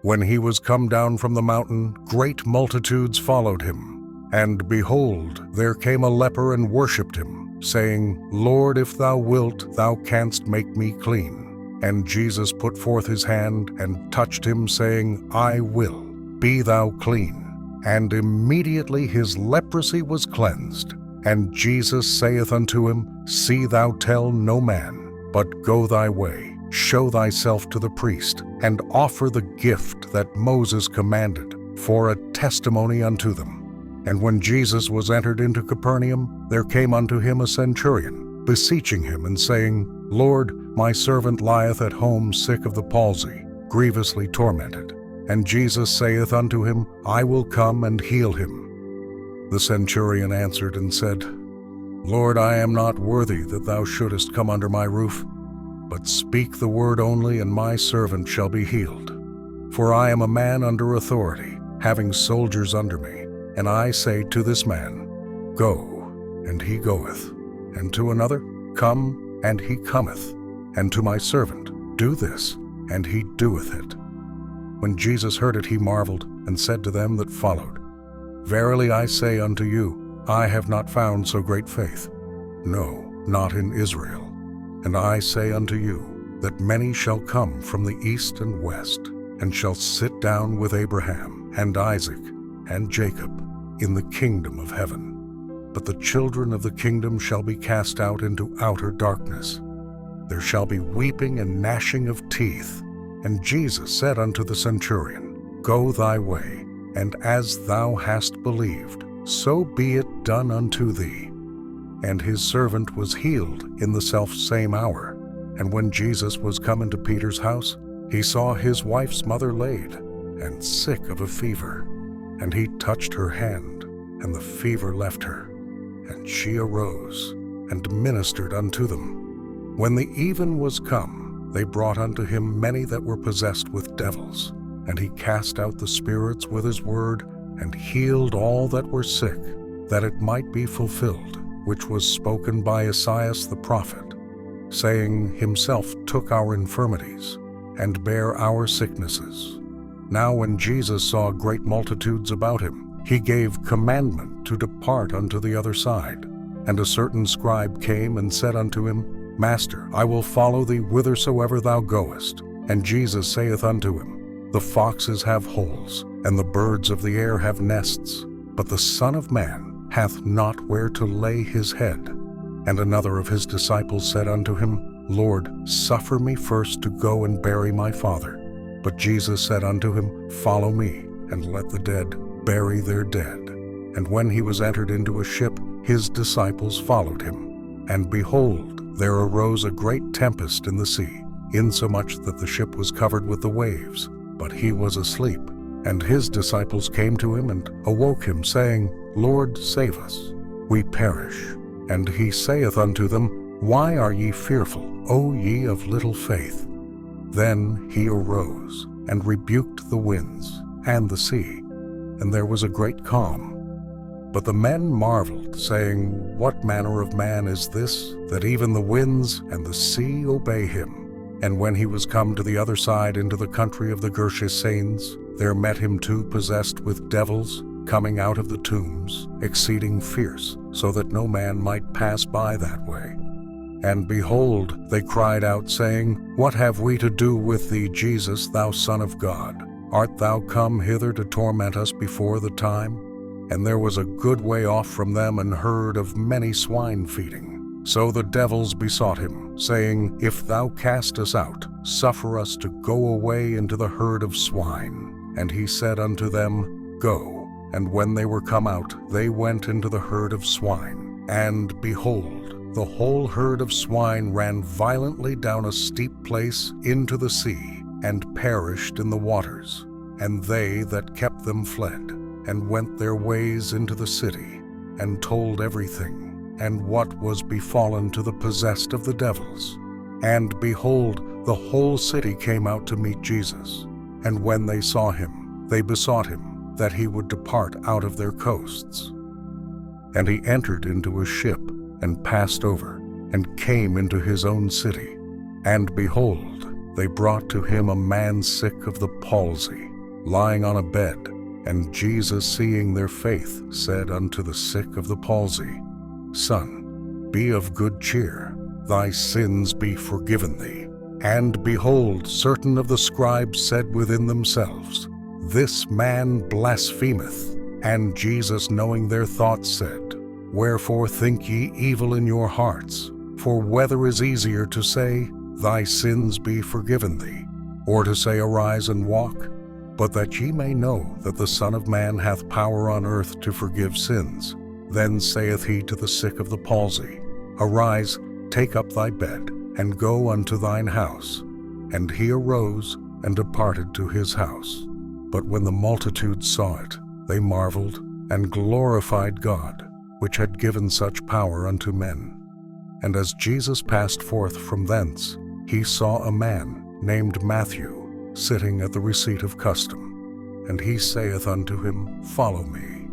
When he was come down from the mountain, great multitudes followed him. And behold, there came a leper and worshipped him, saying, Lord, if thou wilt, thou canst make me clean. And Jesus put forth his hand and touched him, saying, I will, be thou clean. And immediately his leprosy was cleansed. And Jesus saith unto him, See thou tell no man, but go thy way, show thyself to the priest, and offer the gift that Moses commanded, for a testimony unto them. And when Jesus was entered into Capernaum, there came unto him a centurion, beseeching him, and saying, Lord, my servant lieth at home sick of the palsy, grievously tormented. And Jesus saith unto him, I will come and heal him. The centurion answered and said, Lord, I am not worthy that thou shouldest come under my roof, but speak the word only, and my servant shall be healed. For I am a man under authority, having soldiers under me, and I say to this man, Go, and he goeth, and to another, Come, and he cometh, and to my servant, Do this, and he doeth it. When Jesus heard it, he marveled, and said to them that followed, Verily I say unto you, I have not found so great faith, no, not in Israel. And I say unto you, that many shall come from the east and west, and shall sit down with Abraham, and Isaac, and Jacob, in the kingdom of heaven. But the children of the kingdom shall be cast out into outer darkness. There shall be weeping and gnashing of teeth. And Jesus said unto the centurion, Go thy way, and as thou hast believed, so be it done unto thee. And his servant was healed in the selfsame hour. And when Jesus was come into Peter's house, he saw his wife's mother laid, and sick of a fever. And he touched her hand, and the fever left her. And she arose, and ministered unto them. When the even was come, they brought unto him many that were possessed with devils, and he cast out the spirits with his word, and healed all that were sick, that it might be fulfilled, which was spoken by Esaias the prophet, saying, Himself took our infirmities, and bare our sicknesses. Now when Jesus saw great multitudes about him, he gave commandment to depart unto the other side. And a certain scribe came and said unto him, Master, I will follow thee whithersoever thou goest. And Jesus saith unto him, The foxes have holes, and the birds of the air have nests, but the Son of Man hath not where to lay his head. And another of his disciples said unto him, Lord, suffer me first to go and bury my father. But Jesus said unto him, Follow me, and let the dead bury their dead. And when he was entered into a ship, his disciples followed him. And behold, there arose a great tempest in the sea, insomuch that the ship was covered with the waves. But he was asleep. And his disciples came to him and awoke him, saying, Lord, save us, we perish. And he saith unto them, Why are ye fearful, O ye of little faith? Then he arose, and rebuked the winds and the sea, and there was a great calm. But the men marveled, saying, What manner of man is this, that even the winds and the sea obey him? And when he was come to the other side into the country of the Gergesenes, there met him two possessed with devils, coming out of the tombs, exceeding fierce, so that no man might pass by that way. And behold, they cried out, saying, What have we to do with thee, Jesus, thou Son of God? Art thou come hither to torment us before the time? And there was a good way off from them an herd of many swine feeding. So the devils besought him, saying, If thou cast us out, suffer us to go away into the herd of swine. And he said unto them, Go. And when they were come out, they went into the herd of swine. And behold, the whole herd of swine ran violently down a steep place into the sea, and perished in the waters. And they that kept them fled, and went their ways into the city, and told everything, and what was befallen to the possessed of the devils. And behold, the whole city came out to meet Jesus. And when they saw him, they besought him that he would depart out of their coasts. And he entered into a ship, and passed over, and came into his own city. And behold, they brought to him a man sick of the palsy, lying on a bed. And Jesus, seeing their faith, said unto the sick of the palsy, Son, be of good cheer, thy sins be forgiven thee. And behold, certain of the scribes said within themselves, This man blasphemeth. And Jesus, knowing their thoughts, said, Wherefore think ye evil in your hearts? For whether is easier to say, Thy sins be forgiven thee, or to say, Arise and walk? But that ye may know that the Son of Man hath power on earth to forgive sins. Then saith he to the sick of the palsy, Arise, take up thy bed, and go unto thine house. And he arose and departed to his house. But when the multitude saw it, they marveled, and glorified God, which had given such power unto men. And as Jesus passed forth from thence, he saw a man named Matthew sitting at the receipt of custom. And he saith unto him, Follow me.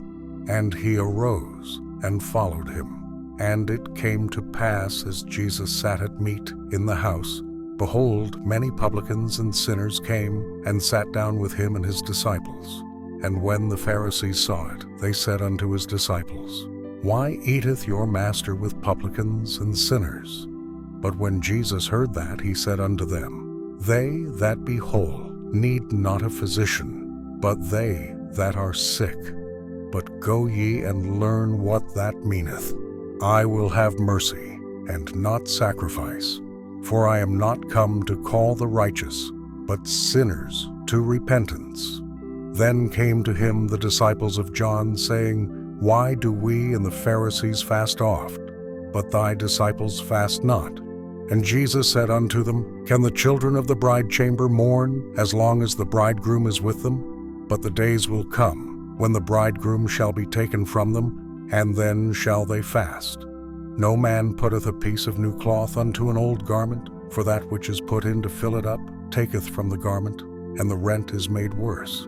And he arose and followed him. And it came to pass, as Jesus sat at meat in the house, behold, many publicans and sinners came and sat down with him and his disciples. And when the Pharisees saw it, they said unto his disciples, Why eateth your master with publicans and sinners? But when Jesus heard that, he said unto them, They that be whole need not a physician, but they that are sick. But go ye and learn what that meaneth. I will have mercy, and not sacrifice. For I am not come to call the righteous, but sinners to repentance. Then came to him the disciples of John, saying, Why do we and the Pharisees fast oft, but thy disciples fast not? And Jesus said unto them, Can the children of the bride chamber mourn as long as the bridegroom is with them? But the days will come, when the bridegroom shall be taken from them, and then shall they fast. No man putteth a piece of new cloth unto an old garment, for that which is put in to fill it up taketh from the garment, and the rent is made worse.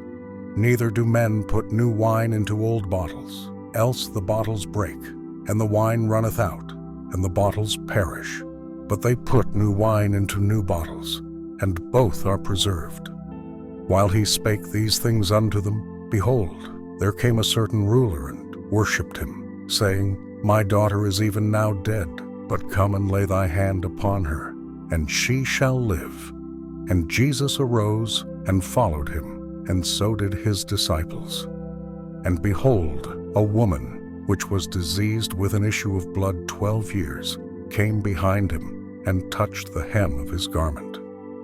Neither do men put new wine into old bottles, else the bottles break, and the wine runneth out, and the bottles perish. But they put new wine into new bottles, and both are preserved. While he spake these things unto them, behold, there came a certain ruler and worshipped him, saying, My daughter is even now dead, but come and lay thy hand upon her, and she shall live. And Jesus arose and followed him, and so did his disciples. And behold, a woman, which was diseased with an issue of blood 12 years, came behind him, and touched the hem of his garment.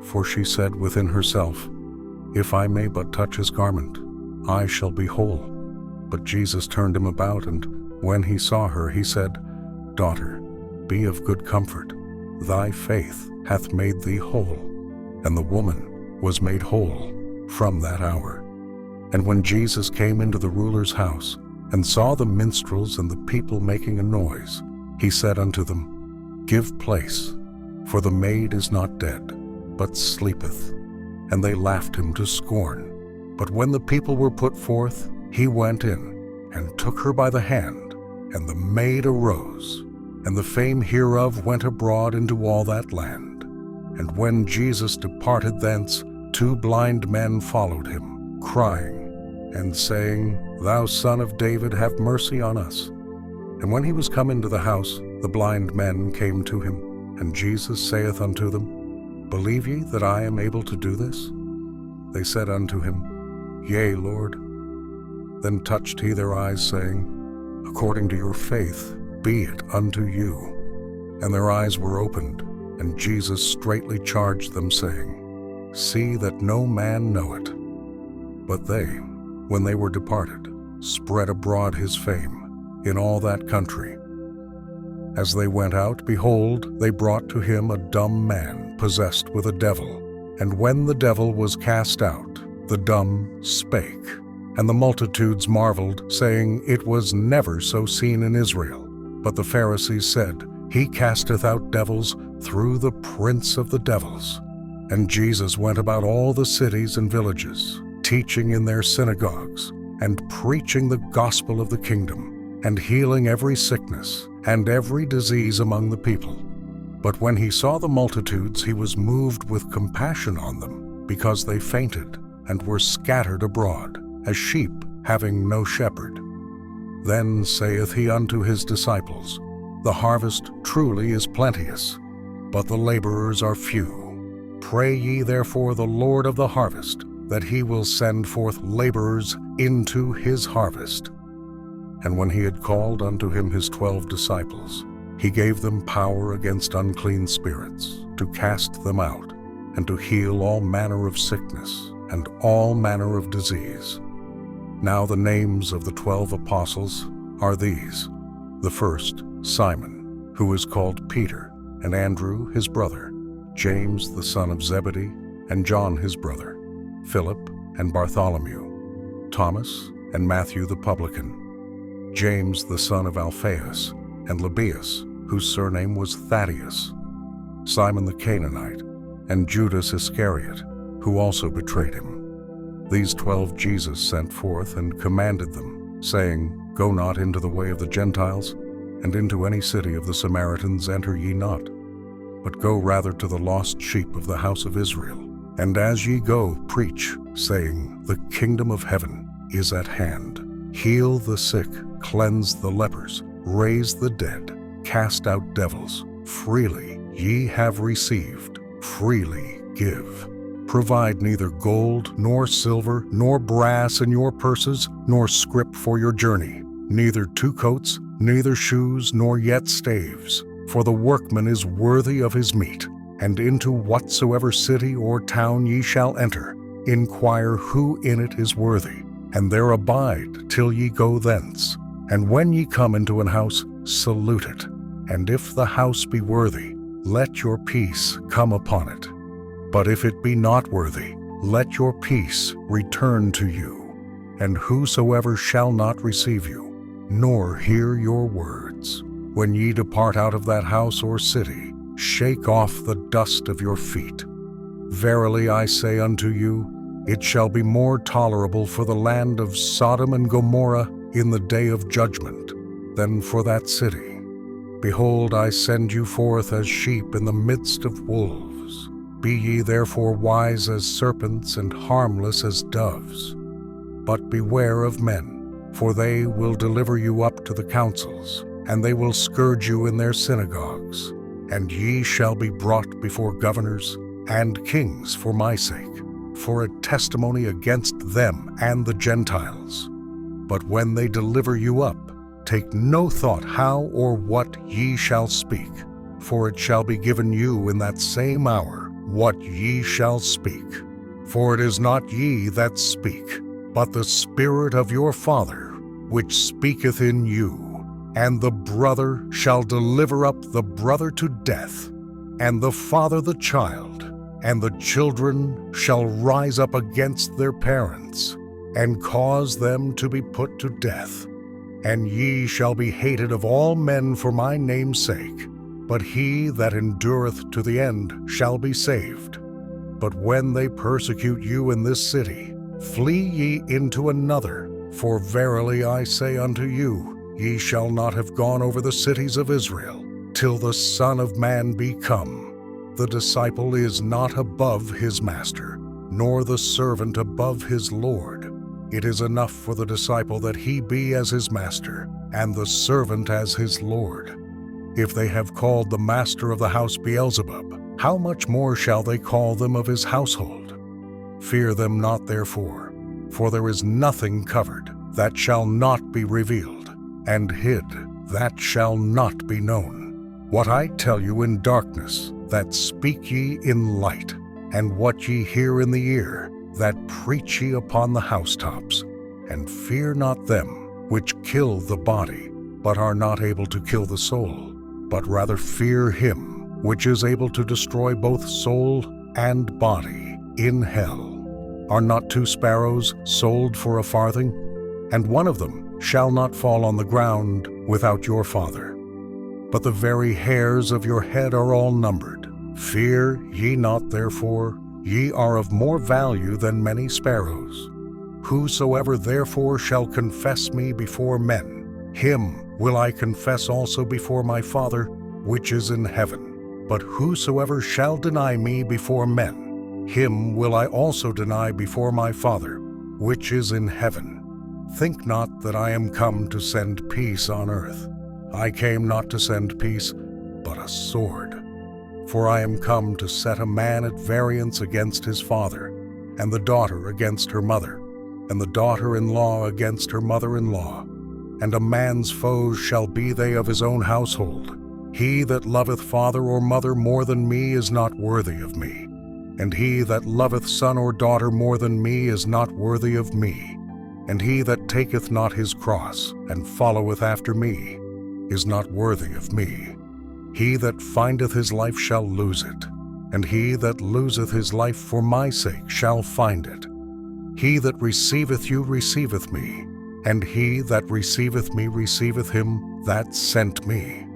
For she said within herself, If I may but touch his garment, I shall be whole. But Jesus turned him about, and when he saw her, he said, Daughter, be of good comfort. Thy faith hath made thee whole. And the woman was made whole from that hour. And when Jesus came into the ruler's house, and saw the minstrels and the people making a noise, he said unto them, Give place, for the maid is not dead, but sleepeth. And they laughed him to scorn. But when the people were put forth, he went in, and took her by the hand, and the maid arose. And the fame hereof went abroad into all that land. And when Jesus departed thence, 2 blind men followed him, crying, and saying, Thou Son of David, have mercy on us. And when he was come into the house, the blind men came to him. And Jesus saith unto them, Believe ye that I am able to do this? They said unto him, Yea, Lord. Then touched he their eyes, saying, According to your faith be it unto you. And their eyes were opened, and Jesus straitly charged them, saying, See that no man know it. But they, when they were departed, spread abroad his fame in all that country. As they went out, behold, they brought to him a dumb man possessed with a devil. And when the devil was cast out, the dumb spake. And the multitudes marveled, saying, It was never so seen in Israel. But the Pharisees said, He casteth out devils through the prince of the devils. And Jesus went about all the cities and villages, teaching in their synagogues, and preaching the gospel of the kingdom, and healing every sickness and every disease among the people. But when he saw the multitudes, he was moved with compassion on them, because they fainted, and were scattered abroad, as sheep having no shepherd. Then saith he unto his disciples, The harvest truly is plenteous, but the laborers are few. Pray ye therefore the Lord of the harvest, that he will send forth laborers into his harvest. And when he had called unto him his 12 disciples, he gave them power against unclean spirits, to cast them out, and to heal all manner of sickness, and all manner of disease. Now the names of the 12 apostles are these: the first, Simon, who is called Peter, and Andrew his brother, James the son of Zebedee, and John his brother, Philip and Bartholomew, Thomas and Matthew the publican, James the son of Alphaeus, and Lebbaeus, whose surname was Thaddeus, Simon the Canaanite, and Judas Iscariot, who also betrayed him. These 12 Jesus sent forth and commanded them, saying, Go not into the way of the Gentiles, and into any city of the Samaritans enter ye not, but go rather to the lost sheep of the house of Israel. And as ye go, preach, saying, The kingdom of heaven is at hand. Heal the sick, cleanse the lepers, raise the dead, cast out devils. Freely ye have received, freely give. Provide neither gold, nor silver, nor brass in your purses, nor scrip for your journey, neither 2 coats, neither shoes, nor yet staves. For the workman is worthy of his meat. And into whatsoever city or town ye shall enter, inquire who in it is worthy, and there abide till ye go thence. And when ye come into an house, salute it. And if the house be worthy, let your peace come upon it. But if it be not worthy, let your peace return to you. And whosoever shall not receive you, nor hear your words, when ye depart out of that house or city, shake off the dust of your feet. Verily I say unto you, it shall be more tolerable for the land of Sodom and Gomorrah in the day of judgment than for that city. Behold, I send you forth as sheep in the midst of wolves. Be ye therefore wise as serpents and harmless as doves. But beware of men, for they will deliver you up to the councils, and they will scourge you in their synagogues. And ye shall be brought before governors and kings for my sake, for a testimony against them and the Gentiles. But when they deliver you up, take no thought how or what ye shall speak, for it shall be given you in that same hour what ye shall speak. For it is not ye that speak, but the Spirit of your Father, which speaketh in you. And the brother shall deliver up the brother to death, and the father the child, and the children shall rise up against their parents, and cause them to be put to death. And ye shall be hated of all men for my name's sake, but he that endureth to the end shall be saved. But when they persecute you in this city, flee ye into another, for verily I say unto you, ye shall not have gone over the cities of Israel, till the Son of Man be come. The disciple is not above his master, nor the servant above his Lord. It is enough for the disciple that he be as his master, and the servant as his Lord. If they have called the master of the house Beelzebub, how much more shall they call them of his household? Fear them not therefore, for there is nothing covered that shall not be revealed, and hid that shall not be known. What I tell you in darkness, that speak ye in light, and what ye hear in the ear, that preach ye upon the housetops. And fear not them which kill the body, but are not able to kill the soul, but rather fear him which is able to destroy both soul and body in hell. Are not 2 sparrows sold for a farthing? And one of them shall not fall on the ground without your Father. But the very hairs of your head are all numbered. Fear ye not therefore, ye are of more value than many sparrows. Whosoever therefore shall confess me before men, him will I confess also before my Father which is in heaven. But whosoever shall deny me before men, him will I also deny before my Father, which is in heaven. Think not that I am come to send peace on earth. I came not to send peace, but a sword. For I am come to set a man at variance against his father, and the daughter against her mother, and the daughter-in-law against her mother-in-law. And a man's foes shall be they of his own household. He that loveth father or mother more than me is not worthy of me. And he that loveth son or daughter more than me is not worthy of me. And he that taketh not his cross, and followeth after me, is not worthy of me. He that findeth his life shall lose it, and he that loseth his life for my sake shall find it. He that receiveth you receiveth me, and he that receiveth me receiveth him that sent me.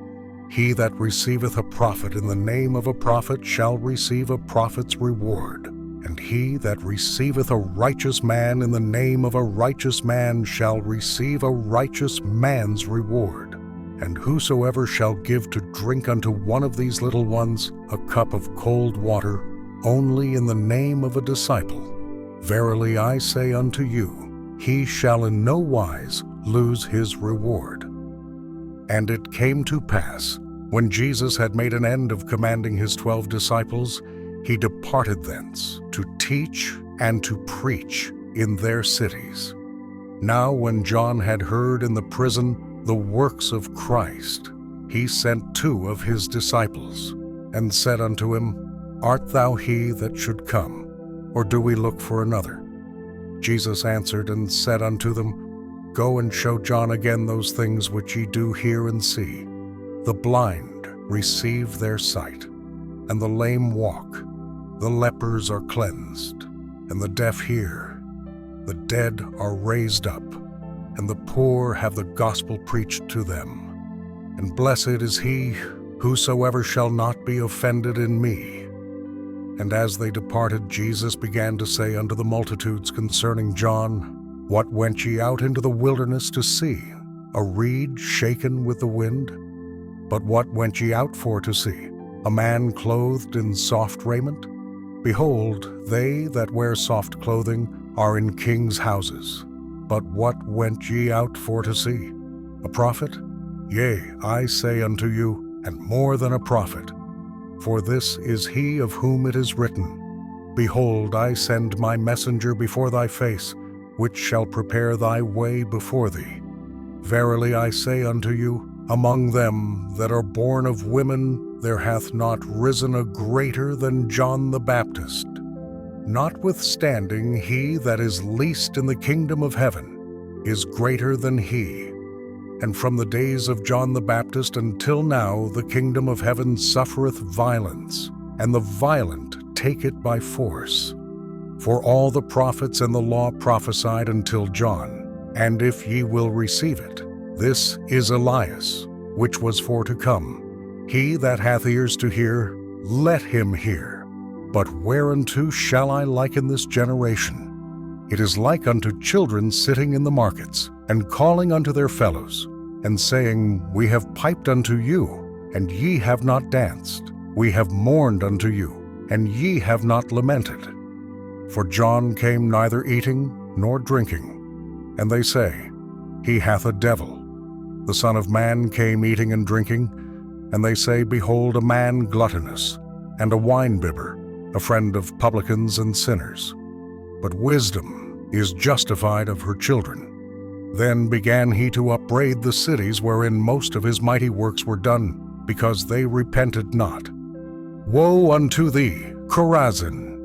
He that receiveth a prophet in the name of a prophet shall receive a prophet's reward, and he that receiveth a righteous man in the name of a righteous man shall receive a righteous man's reward. And whosoever shall give to drink unto one of these little ones a cup of cold water, only in the name of a disciple, verily I say unto you, he shall in no wise lose his reward. And it came to pass, when Jesus had made an end of commanding his 12 disciples, he departed thence to teach and to preach in their cities. Now when John had heard in the prison the works of Christ, he sent 2 of his disciples, and said unto him, Art thou he that should come, or do we look for another? Jesus answered and said unto them, Go and show John again those things which ye do hear and see. The blind receive their sight, and the lame walk, the lepers are cleansed, and the deaf hear, the dead are raised up, and the poor have the gospel preached to them. And blessed is he whosoever shall not be offended in me. And as they departed, Jesus began to say unto the multitudes concerning John, What went ye out into the wilderness to see? A reed shaken with the wind? But what went ye out for to see? A man clothed in soft raiment? Behold, they that wear soft clothing are in kings' houses. But what went ye out for to see? A prophet? Yea, I say unto you, and more than a prophet. For this is he of whom it is written, Behold, I send my messenger before thy face, which shall prepare thy way before thee. Verily I say unto you, among them that are born of women there hath not risen a greater than John the Baptist. Notwithstanding, he that is least in the kingdom of heaven is greater than he. And from the days of John the Baptist until now the kingdom of heaven suffereth violence, and the violent take it by force. For all the prophets and the law prophesied until John. And if ye will receive it, this is Elias, which was for to come. He that hath ears to hear, let him hear. But whereunto shall I liken this generation? It is like unto children sitting in the markets, and calling unto their fellows, and saying, We have piped unto you, and ye have not danced. We have mourned unto you, and ye have not lamented. For John came neither eating nor drinking. And they say, He hath a devil. The Son of Man came eating and drinking, and they say, Behold, a man gluttonous, and a winebibber, a friend of publicans and sinners. But wisdom is justified of her children. Then began he to upbraid the cities wherein most of his mighty works were done, because they repented not. Woe unto thee, Chorazin!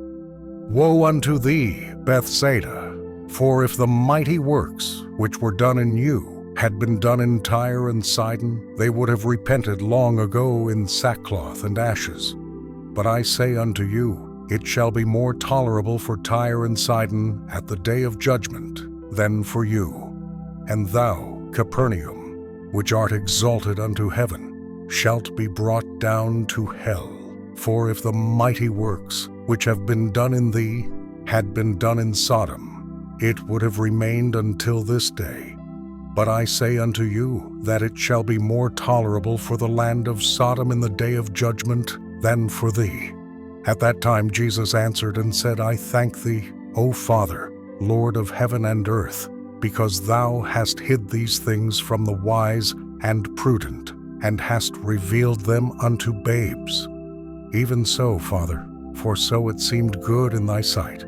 Woe unto thee, Bethsaida! For if the mighty works which were done in you had been done in Tyre and Sidon, they would have repented long ago in sackcloth and ashes. But I say unto you, it shall be more tolerable for Tyre and Sidon at the day of judgment than for you. And thou, Capernaum, which art exalted unto heaven, shalt be brought down to hell. For if the mighty works which have been done in thee had been done in Sodom, it would have remained until this day. But I say unto you that it shall be more tolerable for the land of Sodom in the day of judgment than for thee. At that time Jesus answered and said, I thank thee, O Father, Lord of heaven and earth, because thou hast hid these things from the wise and prudent, and hast revealed them unto babes. Even so, Father, for so it seemed good in thy sight.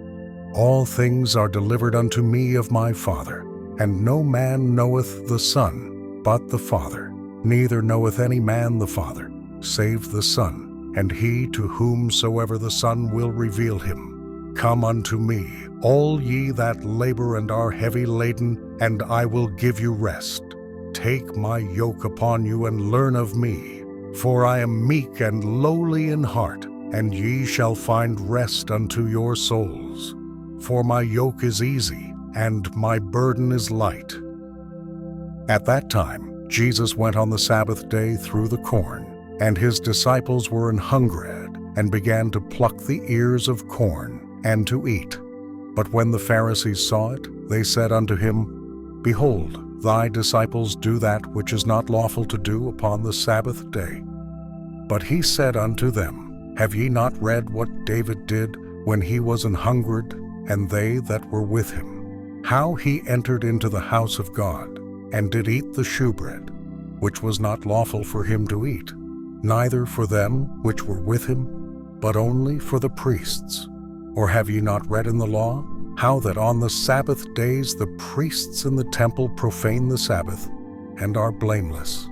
All things are delivered unto me of my Father, and no man knoweth the Son but the Father, neither knoweth any man the Father, save the Son, and he to whomsoever the Son will reveal him. Come unto me, all ye that labor and are heavy laden, and I will give you rest. Take my yoke upon you and learn of me, for I am meek and lowly in heart, and ye shall find rest unto your souls. For my yoke is easy, and my burden is light. At that time, Jesus went on the Sabbath day through the corn, and his disciples were an hungered, and began to pluck the ears of corn, and to eat. But when the Pharisees saw it, they said unto him, Behold, thy disciples do that which is not lawful to do upon the Sabbath day. But he said unto them, Have ye not read what David did when he was an hungered, and they that were with him? How he entered into the house of God, and did eat the shewbread, which was not lawful for him to eat, neither for them which were with him, but only for the priests. Or have ye not read in the law, how that on the Sabbath days the priests in the temple profane the Sabbath, and are blameless?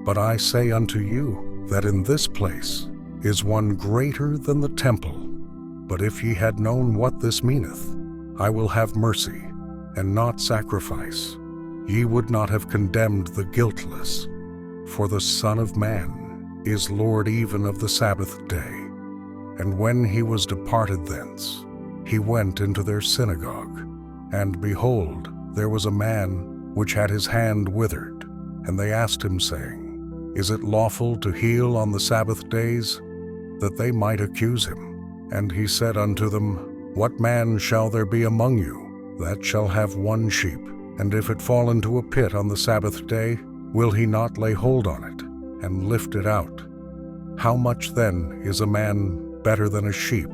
But I say unto you, that in this place is one greater than the temple. But if ye had known what this meaneth, I will have mercy, and not sacrifice, ye would not have condemned the guiltless. For the Son of Man is Lord even of the Sabbath day. And when he was departed thence, he went into their synagogue. And behold, there was a man which had his hand withered. And they asked him, saying, Is it lawful to heal on the Sabbath days? That they might accuse him. And he said unto them, What man shall there be among you that shall have one sheep? And if it fall into a pit on the Sabbath day, will he not lay hold on it, and lift it out? How much then is a man better than a sheep?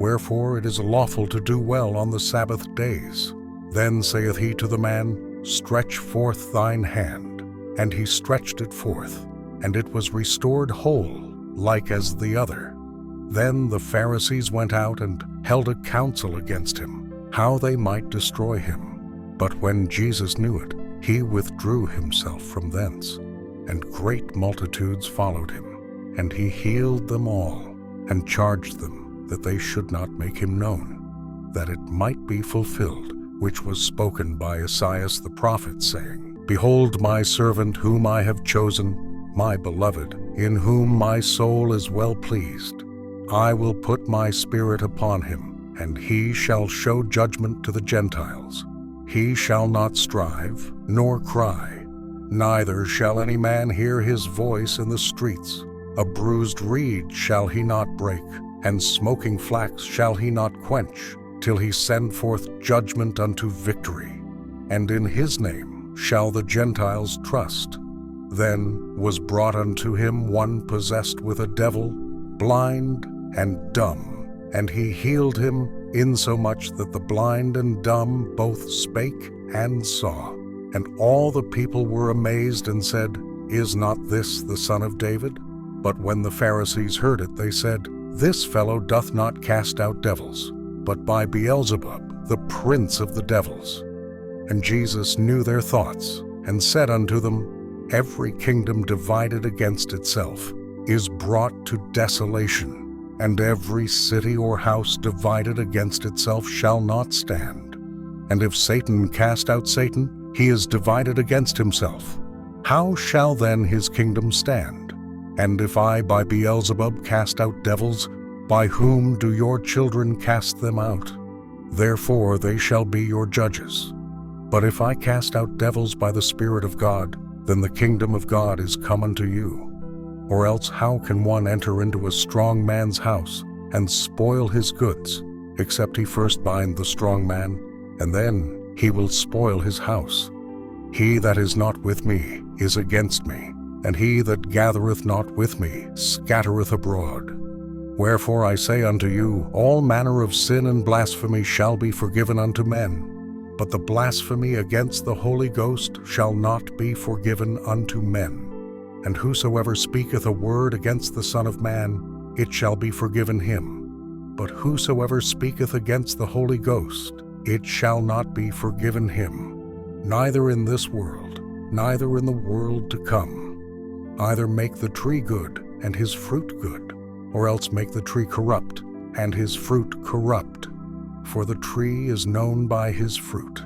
Wherefore it is lawful to do well on the Sabbath days. Then saith he to the man, Stretch forth thine hand. And he stretched it forth, and it was restored whole, like as the other. Then the Pharisees went out and held a council against him, how they might destroy him. But when Jesus knew it, he withdrew himself from thence, and great multitudes followed him. And he healed them all, and charged them that they should not make him known, that it might be fulfilled, which was spoken by Esaias the prophet, saying, Behold my servant whom I have chosen, my beloved, in whom my soul is well pleased. I will put my spirit upon him, and he shall show judgment to the Gentiles. He shall not strive, nor cry, neither shall any man hear his voice in the streets. A bruised reed shall he not break, and smoking flax shall he not quench, till he send forth judgment unto victory. And in his name shall the Gentiles trust. Then was brought unto him one possessed with a devil, blind and dumb, and he healed him, insomuch that the blind and dumb both spake and saw. And all the people were amazed and said, Is not this the Son of David? But when the Pharisees heard it, they said, This fellow doth not cast out devils, but by Beelzebub, the prince of the devils. And Jesus knew their thoughts, and said unto them, Every kingdom divided against itself is brought to desolation, and every city or house divided against itself shall not stand. And if Satan cast out Satan, he is divided against himself. How shall then his kingdom stand? And if I by Beelzebub cast out devils, by whom do your children cast them out? Therefore they shall be your judges. But if I cast out devils by the Spirit of God, then the kingdom of God is come unto you. Or else how can one enter into a strong man's house and spoil his goods, except he first bind the strong man, and then he will spoil his house? He that is not with me is against me, and he that gathereth not with me scattereth abroad. Wherefore I say unto you, all manner of sin and blasphemy shall be forgiven unto men, but the blasphemy against the Holy Ghost shall not be forgiven unto men. And whosoever speaketh a word against the Son of Man, it shall be forgiven him. But whosoever speaketh against the Holy Ghost, it shall not be forgiven him, neither in this world, neither in the world to come. Either make the tree good, and his fruit good, or else make the tree corrupt, and his fruit corrupt. For the tree is known by his fruit.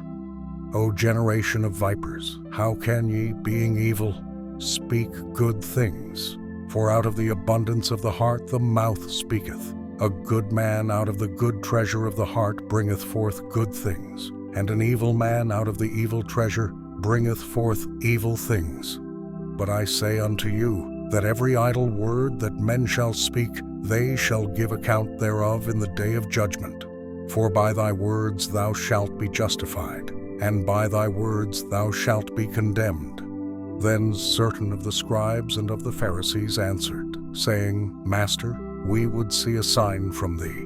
O generation of vipers, how can ye, being evil, speak good things? For out of the abundance of the heart the mouth speaketh. A good man out of the good treasure of the heart bringeth forth good things, and an evil man out of the evil treasure bringeth forth evil things. But I say unto you, that every idle word that men shall speak, they shall give account thereof in the day of judgment. For by thy words thou shalt be justified, and by thy words thou shalt be condemned. Then certain of the scribes and of the Pharisees answered, saying, Master, we would see a sign from thee.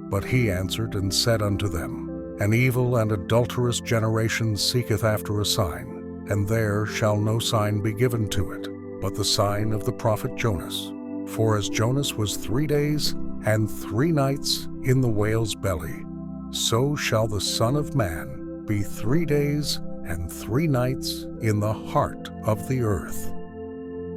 But he answered and said unto them, An evil and adulterous generation seeketh after a sign, and there shall no sign be given to it, but the sign of the prophet Jonas. For as Jonas was 3 days and 3 nights in the whale's belly, so shall the Son of Man be 3 days and 3 nights in the heart of the earth.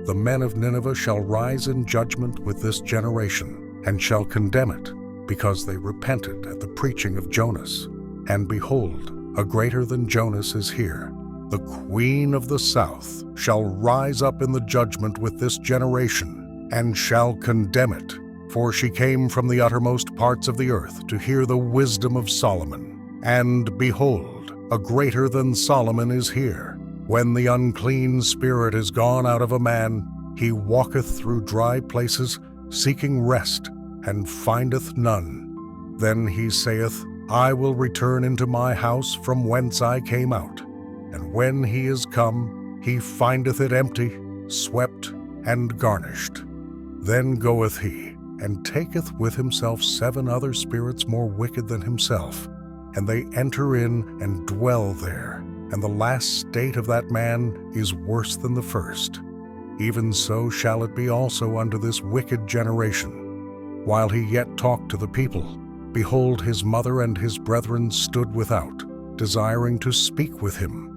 The men of Nineveh shall rise in judgment with this generation, and shall condemn it, because they repented at the preaching of Jonas. And behold, a greater than Jonas is here. The queen of the south shall rise up in the judgment with this generation, and shall condemn it. For she came from the uttermost parts of the earth to hear the wisdom of Solomon. And behold, a greater than Solomon is here. When the unclean spirit is gone out of a man, he walketh through dry places, seeking rest, and findeth none. Then he saith, I will return into my house from whence I came out. And when he is come, he findeth it empty, swept, and garnished. Then goeth he, and taketh with himself 7 other spirits more wicked than himself, and they enter in and dwell there. And the last state of that man is worse than the first. Even so shall it be also unto this wicked generation. While he yet talked to the people, behold, his mother and his brethren stood without, desiring to speak with him.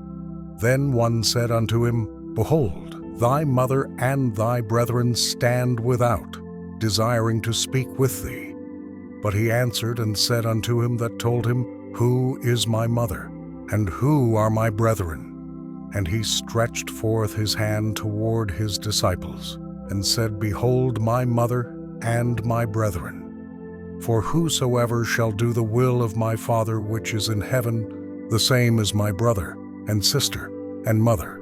Then one said unto him, Behold, thy mother and thy brethren stand without, desiring to speak with thee. But he answered and said unto him that told him, Who is my mother? And who are my brethren? And he stretched forth his hand toward his disciples, and said, Behold my mother and my brethren. For whosoever shall do the will of my Father which is in heaven, the same is my brother, and sister, and mother.